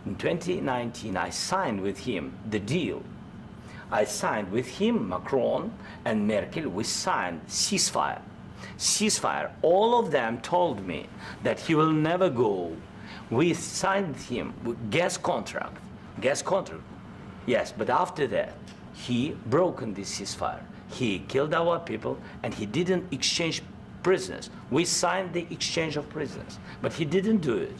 In 2019, I signed with him the deal. I signed with him, Macron and Merkel, we signed ceasefire. Ceasefire. All of them told me that he will never go. We signed him with gas contract. Gas contract. Yes, but after that, he broken this ceasefire. He killed our people and he didn't exchange prisoners. We signed the exchange of prisoners, but he didn't do it.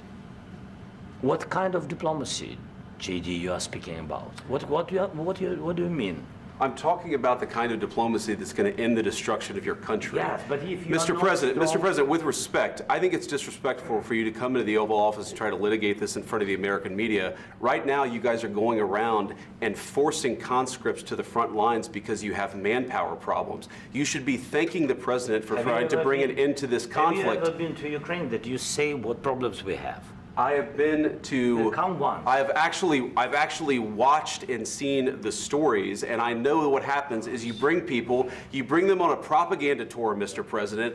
What kind of diplomacy, JD, you are speaking about? What do you mean? I'm talking about the kind of diplomacy that's going to end the destruction of your country. Yes, but if you Mr. President, with respect, I think it's disrespectful for you to come into the Oval Office and try to litigate this in front of the American media. Right now, you guys are going around and forcing conscripts to the front lines because you have manpower problems. You should be thanking the President for trying to bring an end to this conflict. Have you ever been to Ukraine that you say what problems we have? I have been to. Come once. I've actually watched and seen the stories, and I know what happens is you bring people, you bring them on a propaganda tour, Mr. President.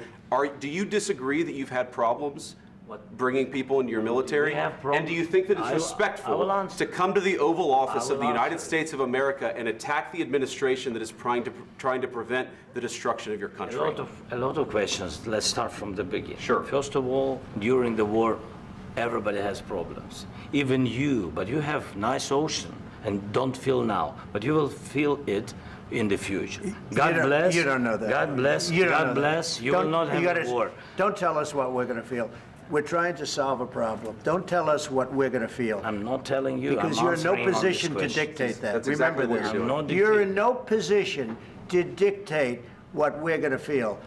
Do you disagree that you've had problems bringing people into your military? And do you think that it's respectful to come to the Oval Office of the United States of America and attack the administration that is trying to prevent the destruction of your country? A lot of questions. Let's start from the beginning. Sure. First of all, during the war, everybody has problems, even you, but you have nice ocean and don't feel now, but you will feel it in the future. God bless. You don't know that. God bless. God bless. You will not have a war. Don't tell us what we're going to feel. We're trying to solve a problem. Don't tell us what we're going to feel. I'm not telling you. Because you're in no position to dictate that. That's Remember exactly what you're this. doing. You're in no position to dictate what we're going to feel.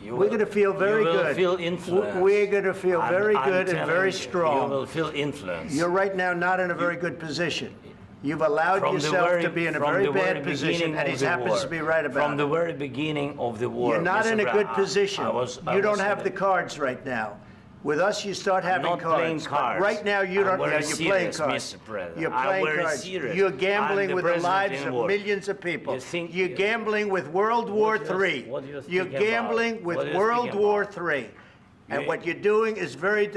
We're going to feel very good. You will feel influence. We're going to feel very good and very strong. You will feel influence. You're right now not in a very good position. You've allowed yourself to be in a very bad position, and he happens to be right about it. From the very beginning of the war. You're not in a good position. You don't have the the cards right now. With us, you start having not playing cards. Right now, you don't. You're playing cards. Mr. President. You're playing cards. Serious. You're gambling with the lives in of war. millions of people. You're you- gambling with World War III. what do you You're speak about? gambling with What do you World speak War about? III. And You- what you're doing is very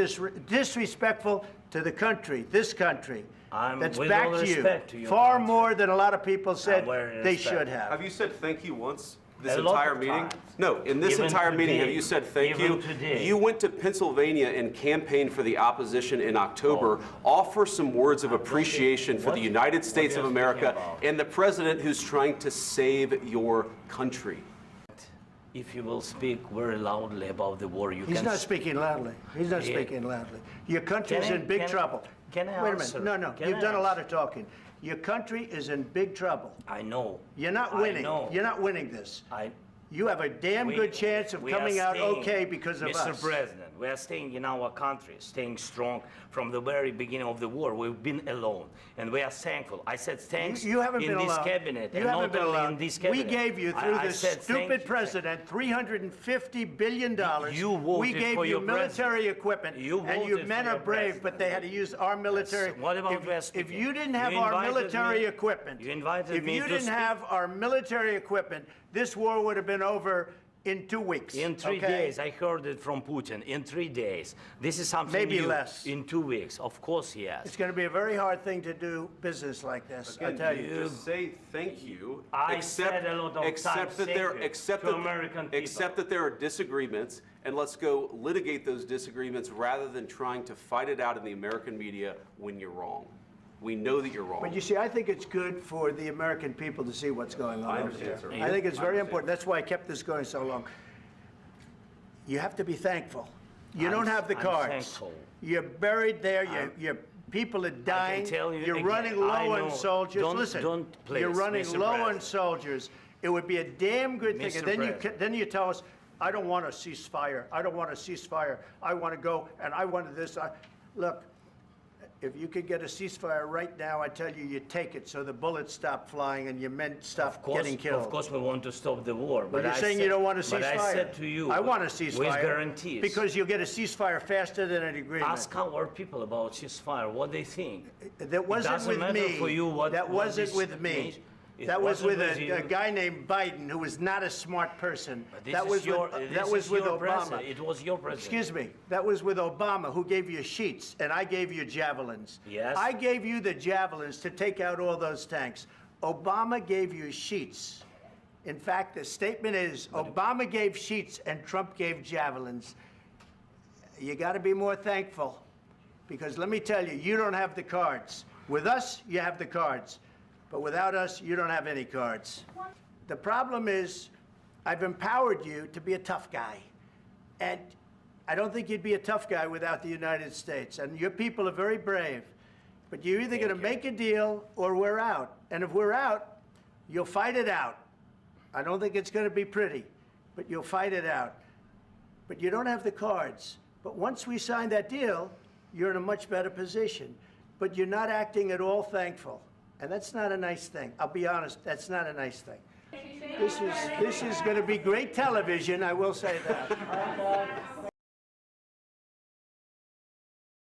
disrespectful to the country, this country. That's with back all to you. respect to your Far country. more than a lot of people said very they respect. should have. Have you said thank you once? This A lot entire of meeting? times. No, in this Even entire meeting, have today. you said thank Even you? today. You went to Pennsylvania and campaigned for the opposition in October. Offer some words of appreciation for the United States of you America speaking about? and the president who's trying to save your country. If you will speak very loudly about the war, you He's can. not speaking loudly. He's not Yeah. speaking loudly. Your country is Can I- in big can I- trouble. can I Wait a answer? minute. No. Can You've I done a lot answer? of talking. Your country is in big trouble. I know. You're not I winning. know. You're not winning this. You have a damn We- good chance of we are coming out staying, okay because of Mr. us. President, we are staying in our country, staying strong from the very beginning of the war. We've been alone, and we are thankful. I said thanks You haven't in been this alone. cabinet, You and haven't not been only alone. in this We cabinet. gave you, through I this said thank stupid you. president, $350 billion. You voted we gave for you your military president. equipment, You and your voted men for are your brave, president. but they had to use our military. What about West If Indies? you didn't have You our invited military me- equipment, you invited if me you to didn't speak- have our military equipment, this war would have been over in 2 weeks. In 3 okay? days, I heard it from Putin. In 3 days, this is something Maybe new. less. In 2 weeks, of course he has. It's going to be a very hard thing to do business like this. I Again, tell you you. just say thank you. I said a lot of except times that thank there, you except to that, American people. except that there are disagreements, and let's go litigate those disagreements rather than trying to fight it out in the American media when you're wrong. We know that you're wrong. But you see, I think it's good for the American people to see what's going on I over understand, there. sir. I think it's I very understand. important. That's why I kept this going so long. You have to be thankful. You don't have the I'm cards. thankful. You're buried there. Your people are dying. tell you You're again, running low I know. on soldiers. Don't- Listen, don't please, you're running Mr. low on President. soldiers. It would be a damn good thing. Mr. And then President. then you tell us, I don't want a ceasefire. I don't want a ceasefire. I want to go and I want this. Look. If you could get a ceasefire right now, I tell you, you take it so the bullets stop flying and your men stop getting killed. Of course, we want to stop the war. But you're saying you don't want a ceasefire. But I said to you, I want a ceasefire. with guarantees. Because you'll get a ceasefire faster than an agreement. Ask our people about ceasefire, what they think. That wasn't doesn't with matter me. for you what- That what wasn't this with me. means. That was with wasn't a you. guy named Biden, who was not a smart person. But this That is was your, with, this that was is with your Obama. president. It was your president. Excuse me. That was with Obama, who gave you sheets, and I gave you javelins. Yes. I gave you the javelins to take out all those tanks. Obama gave you sheets. In fact, the statement is Obama gave sheets and Trump gave javelins. You got to be more thankful, because let me tell you, you don't have the cards. With us, you have the cards. But without us, you don't have any cards. The problem is, I've empowered you to be a tough guy. And I don't think you'd be a tough guy without the United States. And your people are very brave. But you're either going to make a deal or we're out. And if we're out, you'll fight it out. I don't think it's going to be pretty, but you'll fight it out. But you don't have the cards. But once we sign that deal, you're in a much better position. But you're not acting at all thankful. And that's not a nice thing. I'll be honest, that's not a nice thing. This is going to be great television, I will say that.